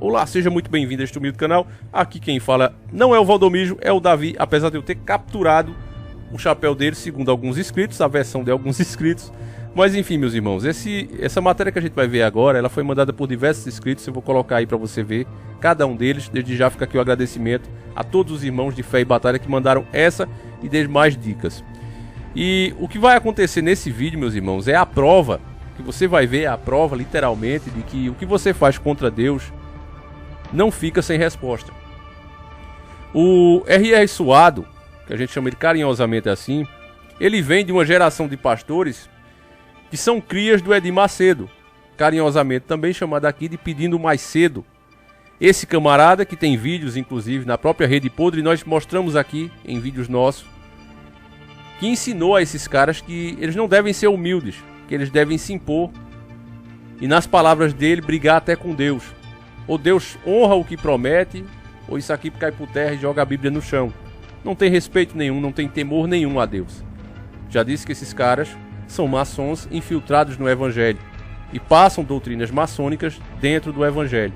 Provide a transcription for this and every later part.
Olá, seja muito bem-vindo a este humilde canal. Aqui quem fala não é o Valdomijo, é o Davi, apesar de eu ter capturado o chapéu dele, segundo alguns inscritos, a versão de alguns inscritos. Mas enfim, meus irmãos, essa matéria que a gente vai ver agora, ela foi mandada por diversos inscritos. Eu vou colocar aí para você ver cada um deles. Desde já fica aqui o agradecimento a todos os irmãos de fé e batalha que mandaram essa e demais dicas. E o que vai acontecer nesse vídeo, meus irmãos, é a prova, que você vai ver, a prova literalmente de que o que você faz contra Deus não fica sem resposta. O R.R. Suado, que a gente chama ele carinhosamente assim, ele vem de uma geração de pastores que são crias do Edir Macedo, carinhosamente também chamado aqui de Pedindo Mais Cedo. Esse camarada que tem vídeos, inclusive, na própria Rede Podre, nós mostramos aqui em vídeos nossos, que ensinou a esses caras que eles não devem ser humildes, que eles devem se impor e, nas palavras dele, brigar até com Deus. Ou Deus honra o que promete, ou isso aqui cai por terra e joga a Bíblia no chão. Não tem respeito nenhum, não tem temor nenhum a Deus. Já disse que esses caras são maçons infiltrados no Evangelho e passam doutrinas maçônicas dentro do Evangelho.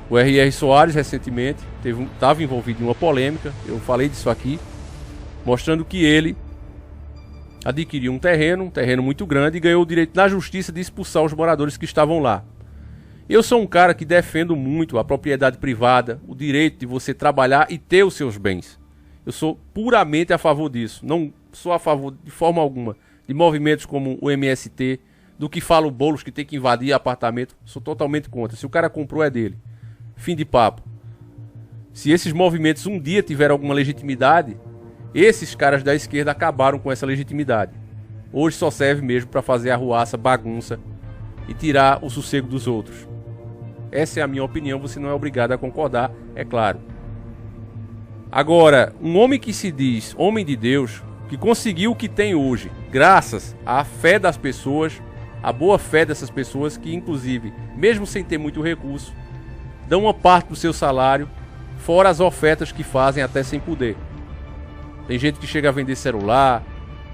O R.R. Soares recentemente estava envolvido em uma polêmica, eu falei disso aqui, mostrando que ele adquiriu um terreno muito grande e ganhou o direito na justiça de expulsar os moradores que estavam lá. Eu sou um cara que defendo muito a propriedade privada, o direito de você trabalhar e ter os seus bens. Eu sou puramente a favor disso. Não sou a favor de forma alguma de movimentos como o MST, do que fala o Boulos que tem que invadir apartamento. Sou totalmente contra. Se o cara comprou, é dele. Fim de papo. Se esses movimentos um dia tiveram alguma legitimidade, esses caras da esquerda acabaram com essa legitimidade. Hoje só serve mesmo para fazer arruaça, bagunça e tirar o sossego dos outros. Essa é a minha opinião, você não é obrigado a concordar, é claro. Agora, um homem que se diz homem de Deus, que conseguiu o que tem hoje, graças à fé das pessoas, à boa fé dessas pessoas que, inclusive, mesmo sem ter muito recurso, dão uma parte do seu salário, fora as ofertas que fazem até sem poder. Tem gente que chega a vender celular,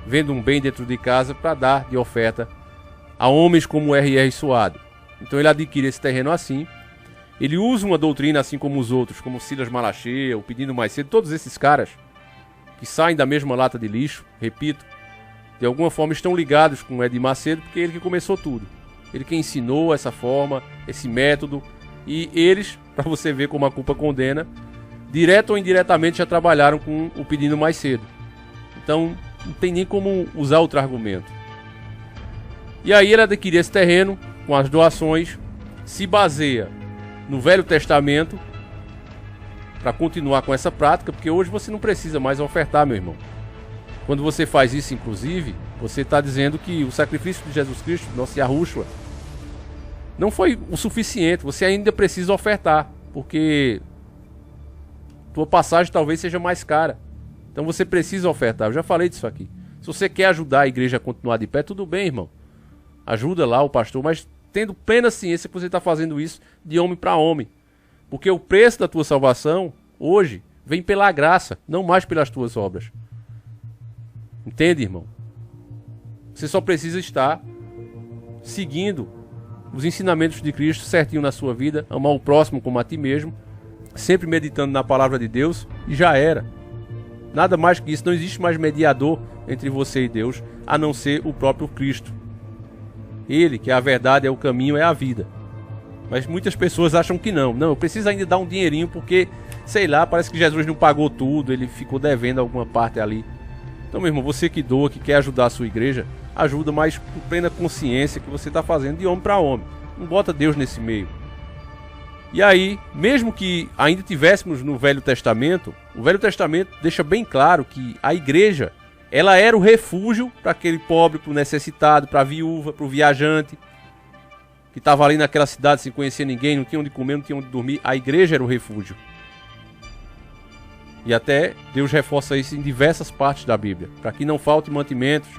vende um bem dentro de casa para dar de oferta a homens como o R.R. Suado. Então ele adquire esse terreno assim, ele usa uma doutrina assim como os outros, como Silas Malachi, o Pedindo Mais Cedo, todos esses caras que saem da mesma lata de lixo, repito, de alguma forma estão ligados com o Edir Macedo, porque é ele que começou tudo. Ele que ensinou essa forma, esse método, e eles, para você ver como a culpa condena, direto ou indiretamente já trabalharam com o Pedindo Mais Cedo. Então não tem nem como usar outro argumento. E aí ele adquire esse terreno com as doações, se baseia no Velho Testamento para continuar com essa prática, porque hoje você não precisa mais ofertar, meu irmão. Quando você faz isso, inclusive, você está dizendo que o sacrifício de Jesus Cristo, nosso Yahushua, não foi o suficiente, você ainda precisa ofertar, porque tua passagem talvez seja mais cara. Então você precisa ofertar, eu já falei disso aqui. Se você quer ajudar a igreja a continuar de pé, tudo bem, irmão. Ajuda lá o pastor, mas tendo plena ciência que você está fazendo isso de homem para homem. Porque o preço da tua salvação, hoje, vem pela graça, não mais pelas tuas obras. Entende, irmão? Você só precisa estar seguindo os ensinamentos de Cristo certinho na sua vida, amar o próximo como a ti mesmo, sempre meditando na palavra de Deus, e já era. Nada mais que isso, não existe mais mediador entre você e Deus, a não ser o próprio Cristo. Ele, que é a verdade, é o caminho, é a vida. Mas muitas pessoas acham que não. Não, eu preciso ainda dar um dinheirinho porque, sei lá, parece que Jesus não pagou tudo, ele ficou devendo alguma parte ali. Então, meu irmão, você que doa, que quer ajudar a sua igreja, ajuda, mas com plena consciência que você está fazendo de homem para homem. Não bota Deus nesse meio. E aí, mesmo que ainda tivéssemos no Velho Testamento, o Velho Testamento deixa bem claro que a igreja, ela era o refúgio para aquele pobre, para o necessitado, para a viúva, para o viajante, que estava ali naquela cidade sem conhecer ninguém, não tinha onde comer, não tinha onde dormir. A igreja era o refúgio. E até Deus reforça isso em diversas partes da Bíblia, para que não falte mantimentos,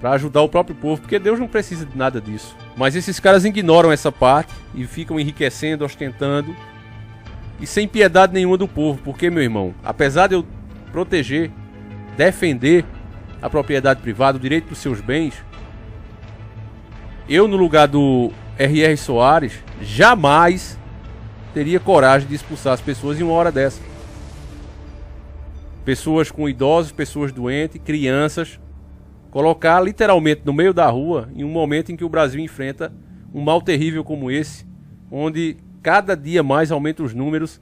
para ajudar o próprio povo, porque Deus não precisa de nada disso. Mas esses caras ignoram essa parte e ficam enriquecendo, ostentando, e sem piedade nenhuma do povo. Porque, meu irmão, apesar de eu proteger, defender a propriedade privada, o direito dos seus bens, eu, no lugar do R.R. Soares jamais teria coragem de expulsar as pessoas em uma hora dessa. Pessoas com idosos, pessoas doentes, crianças, colocar literalmente no meio da rua em um momento em que o Brasil enfrenta um mal terrível como esse, onde cada dia mais aumentam os números,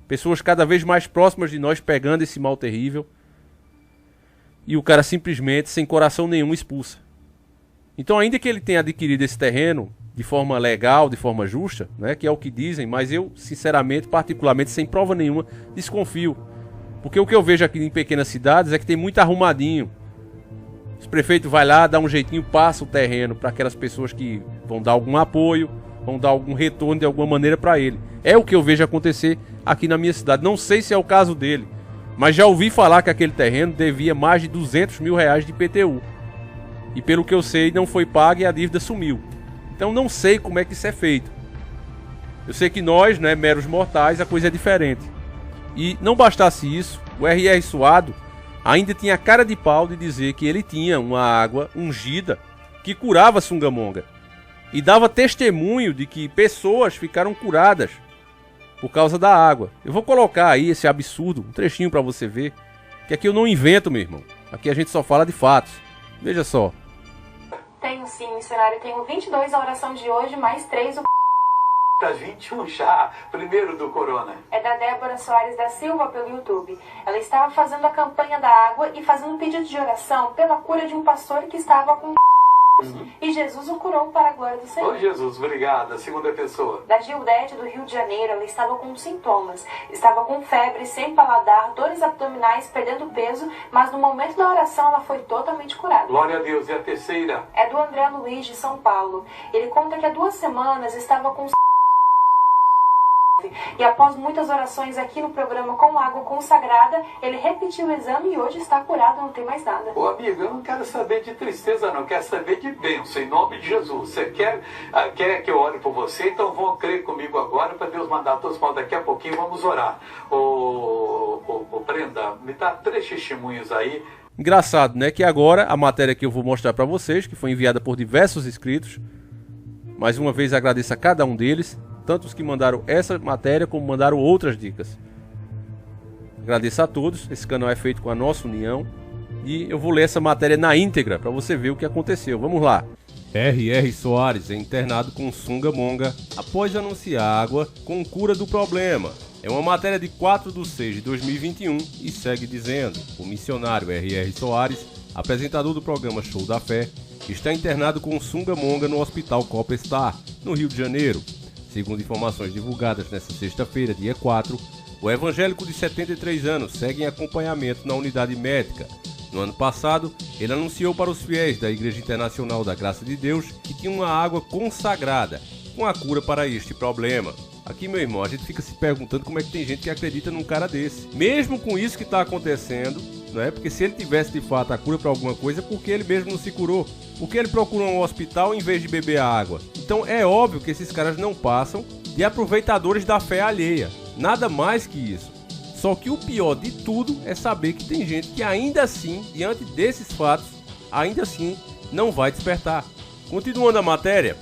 pessoas cada vez mais próximas de nós pegando esse mal terrível, e o cara simplesmente, sem coração nenhum, expulsa. Então, ainda que ele tenha adquirido esse terreno de forma legal, de forma justa, né, que é o que dizem, mas eu, sinceramente, particularmente, sem prova nenhuma, desconfio. Porque o que eu vejo aqui em pequenas cidades é que tem muito arrumadinho. Os prefeitos vai lá, dá um jeitinho, passa o terreno para aquelas pessoas que vão dar algum apoio, vão dar algum retorno de alguma maneira para ele. É o que eu vejo acontecer aqui na minha cidade. Não sei se é o caso dele, mas já ouvi falar que aquele terreno devia mais de 200 mil reais de IPTU. E pelo que eu sei, não foi pago e a dívida sumiu. Então não sei como é que isso é feito. Eu sei que nós, né, meros mortais, a coisa é diferente. E não bastasse isso, o R.R. Suado ainda tinha a cara de pau de dizer que ele tinha uma água ungida que curava Sungamonga. E dava testemunho de que pessoas ficaram curadas por causa da água. Eu vou colocar aí esse absurdo, um trechinho para você ver, que aqui eu não invento, meu irmão. Aqui a gente só fala de fatos. Veja só. Tenho sim, missionário. Tenho 22 a oração de hoje, mais 3 o... Tá 21 já, primeiro do corona. É da Débora Soares da Silva pelo YouTube. Ela estava fazendo a campanha da água e fazendo um pedido de oração pela cura de um pastor que estava com... E Jesus o curou para a glória do Senhor. Ô Jesus, obrigada. Segunda pessoa. Da Gildete do Rio de Janeiro, ela estava com sintomas. Estava com febre, sem paladar, dores abdominais, perdendo peso, mas no momento da oração ela foi totalmente curada. Glória a Deus. E a terceira? É do André Luiz de São Paulo. Ele conta que há 2 semanas estava com... E após muitas orações aqui no programa com água consagrada, ele repetiu o exame e hoje está curado, não tem mais nada. Ô amigo, eu não quero saber de tristeza não, eu quero saber de bênção, em nome de Jesus. Você quer que eu ore por você? Então vão crer comigo agora para Deus mandar todos mal. Daqui a pouquinho vamos orar. Ô Brenda, me dá 3 testemunhos aí. Engraçado, né, que agora a matéria que eu vou mostrar para vocês, que foi enviada por diversos inscritos, mais uma vez agradeço a cada um deles, tanto os que mandaram essa matéria como mandaram outras dicas. Agradeço a todos, esse canal é feito com a nossa união e eu vou ler essa matéria na íntegra para você ver o que aconteceu. Vamos lá. R.R. Soares é internado com Sungamonga após anunciar água com cura do problema. É uma matéria de 4/6/2021 e segue dizendo: o missionário R.R. Soares, apresentador do programa Show da Fé, está internado com Sungamonga no Hospital Copper Star, no Rio de Janeiro. Segundo informações divulgadas nesta sexta-feira, dia 4, o evangélico de 73 anos segue em acompanhamento na unidade médica. No ano passado, ele anunciou para os fiéis da Igreja Internacional da Graça de Deus que tinha uma água consagrada com a cura para este problema. Aqui, meu irmão, a gente fica se perguntando como é que tem gente que acredita num cara desse. Mesmo com isso que está acontecendo, não é? Porque se ele tivesse de fato a cura para alguma coisa, por que ele mesmo não se curou? Por que ele procurou um hospital em vez de beber a água? Então é óbvio que esses caras não passam de aproveitadores da fé alheia. Nada mais que isso. Só que o pior de tudo é saber que tem gente que ainda assim, diante desses fatos, ainda assim não vai despertar. Continuando a matéria,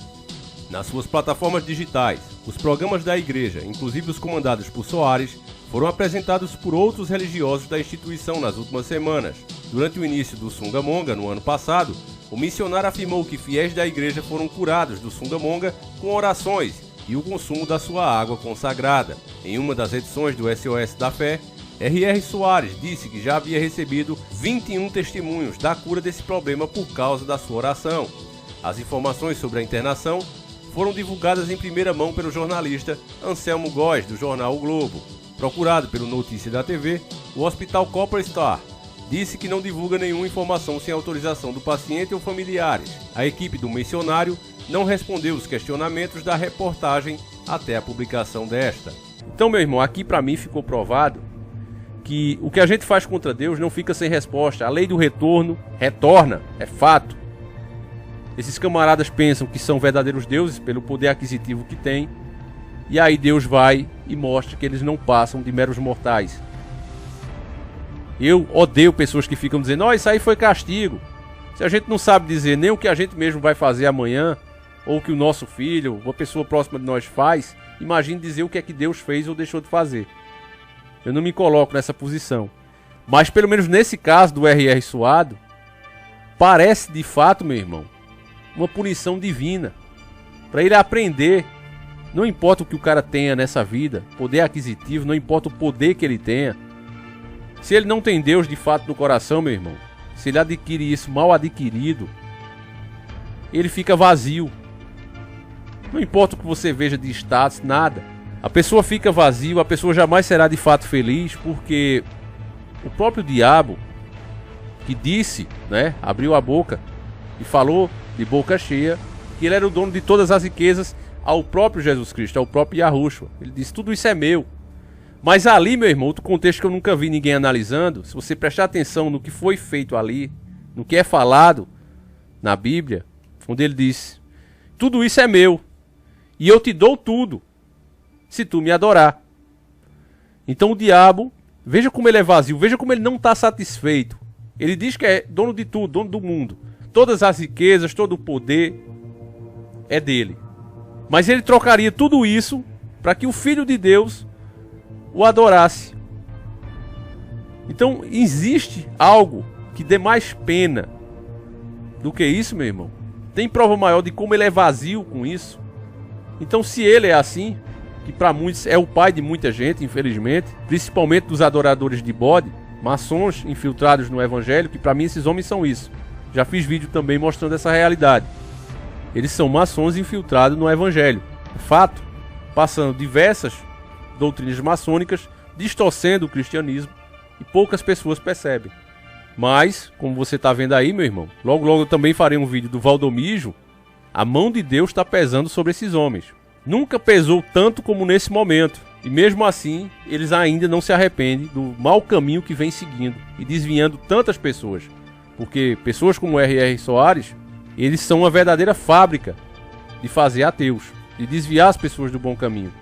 nas suas plataformas digitais, os programas da igreja, inclusive os comandados por Soares, foram apresentados por outros religiosos da instituição nas últimas semanas. Durante o início do Sungamonga, no ano passado, o missionário afirmou que fiéis da igreja foram curados do Sungamonga com orações e o consumo da sua água consagrada. Em uma das edições do SOS da Fé, R.R. Soares disse que já havia recebido 21 testemunhos da cura desse problema por causa da sua oração. As informações sobre a internação foram divulgadas em primeira mão pelo jornalista Anselmo Góes, do jornal O Globo. Procurado pelo Notícia da TV, o Hospital Copper Star disse que não divulga nenhuma informação sem autorização do paciente ou familiares. A equipe do missionário não respondeu os questionamentos da reportagem até a publicação desta. Então, meu irmão, aqui para mim ficou provado que o que a gente faz contra Deus não fica sem resposta. A lei do retorno retorna, é fato. Esses camaradas pensam que são verdadeiros deuses pelo poder aquisitivo que têm, e aí Deus vai e mostra que eles não passam de meros mortais. Eu odeio pessoas que ficam dizendo: "Ó, isso aí foi castigo". Se a gente não sabe dizer nem o que a gente mesmo vai fazer amanhã, ou que o nosso filho, uma pessoa próxima de nós faz, imagine dizer o que é que Deus fez ou deixou de fazer. Eu não me coloco nessa posição. Mas pelo menos nesse caso do R.R. Soado, parece de fato, meu irmão, uma punição divina. Para ele aprender, não importa o que o cara tenha nessa vida, poder aquisitivo, não importa o poder que ele tenha. Se ele não tem Deus de fato no coração, meu irmão, se ele adquire isso mal adquirido, ele fica vazio. Não importa o que você veja de status, nada. A pessoa fica vazio, a pessoa jamais será de fato feliz, porque o próprio diabo, que disse, né, abriu a boca e falou de boca cheia, que ele era o dono de todas as riquezas ao próprio Jesus Cristo, ao próprio Yahushua. Ele disse, tudo isso é meu. Mas ali, meu irmão, outro contexto que eu nunca vi ninguém analisando, se você prestar atenção no que foi feito ali, no que é falado na Bíblia, onde ele diz, tudo isso é meu, e eu te dou tudo, se tu me adorar. Então o diabo, veja como ele é vazio, veja como ele não está satisfeito. Ele diz que é dono de tudo, dono do mundo. Todas as riquezas, todo o poder é dele. Mas ele trocaria tudo isso para que o Filho de Deus o adorasse. Então existe algo que dê mais pena do que isso, meu irmão? Tem prova maior de como ele é vazio com isso? Então se ele é assim, que para muitos é o pai de muita gente, infelizmente, principalmente dos adoradores de bode, maçons infiltrados no evangelho, que para mim esses homens são isso. Já fiz vídeo também mostrando essa realidade. Eles são maçons infiltrados no evangelho. Fato, passando diversas doutrinas maçônicas, distorcendo o cristianismo, e poucas pessoas percebem. Mas, como você está vendo aí, meu irmão, logo logo eu também farei um vídeo do Valdomijo. A mão de Deus está pesando sobre esses homens. Nunca pesou tanto como nesse momento. E mesmo assim, eles ainda não se arrependem do mau caminho que vem seguindo e desviando tantas pessoas. Porque pessoas como R.R. Soares, eles são uma verdadeira fábrica de fazer ateus, de desviar as pessoas do bom caminho.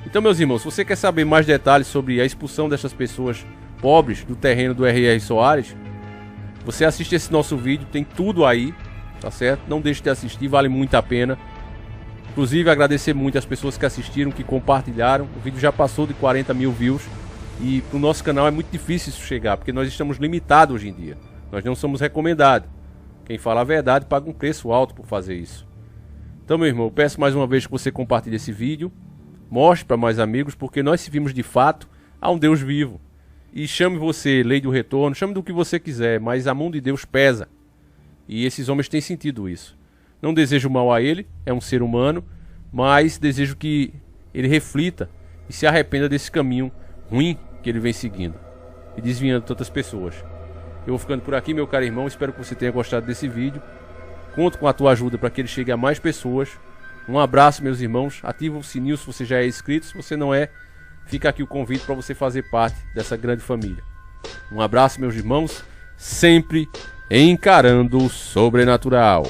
Então, meus irmãos, se você quer saber mais detalhes sobre a expulsão dessas pessoas pobres do terreno do R.R. Soares, você assiste esse nosso vídeo, tem tudo aí, tá certo? Não deixe de assistir, vale muito a pena. Inclusive, agradecer muito as pessoas que assistiram, que compartilharam. O vídeo já passou de 40 mil views e pro nosso canal é muito difícil isso chegar, porque nós estamos limitados hoje em dia. Nós não somos recomendados. Quem fala a verdade paga um preço alto por fazer isso. Então, meu irmão, eu peço mais uma vez que você compartilhe esse vídeo, mostre para mais amigos, porque nós servimos de fato a um Deus vivo. E chame você, lei do retorno, chame do que você quiser, mas a mão de Deus pesa. E esses homens têm sentido isso. Não desejo mal a ele, é um ser humano, mas desejo que ele reflita e se arrependa desse caminho ruim que ele vem seguindo e desviando tantas pessoas. Eu vou ficando por aqui, meu caro irmão, espero que você tenha gostado desse vídeo. Conto com a tua ajuda para que ele chegue a mais pessoas. Um abraço, meus irmãos, ativa o sininho se você já é inscrito, se você não é, fica aqui o convite para você fazer parte dessa grande família. Um abraço, meus irmãos, sempre encarando o sobrenatural.